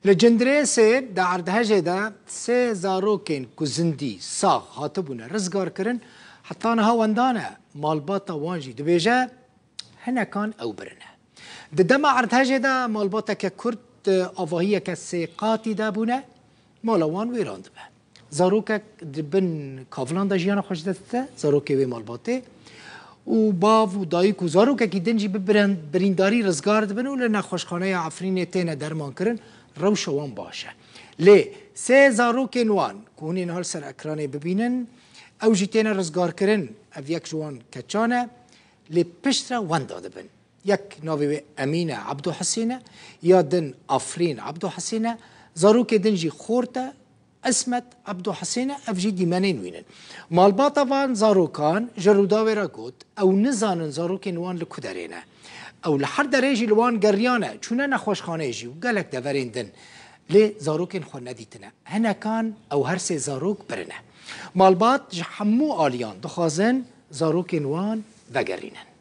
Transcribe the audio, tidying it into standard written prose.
لجندري سي دا عردهجه دا سي زاروكين كوزندي ساغ هاتبونا رزقار كرن حتى انا هاوندانا مالباتا وانجي دبيجا هنا كان او برنا دما عردهجه دا مالباتا ككرد افاهيه كسيقاتي دابونا مالوان ويران دبا زاروكا دبن كافلان دا جيانا خوش دسته زاروكي وي مالباتي و باو و دایک و زاروکه کی دنجی برینداری رزگار دبن و لنخوشخانه عفرین تینا درمان کرن روش وان باشه لی سه زاروک نوان کونین هال سر اکرانه ببینن او جی تینا رزگار کرن او یک جوان کچانه لی پشتر وان داده بن یک ناوی امینه عبدو حسینه یا دن عفرین عبدو حسینه زاروک دنجی خورته اسمت عبدو حسینه افجی دیمانین وینن مالباتا وان زاروکان جروداوی را گود او نزانن زاروکین وان لکودرینه او لحر درجی لوان گریانه چونه نخوشخانه جی و گلک دورین دن لی زاروکین خو ندیتنه هنه کان او هر سه زاروک برنه مالبات جحمو آلیان دخوازن زاروکین وان وگرینن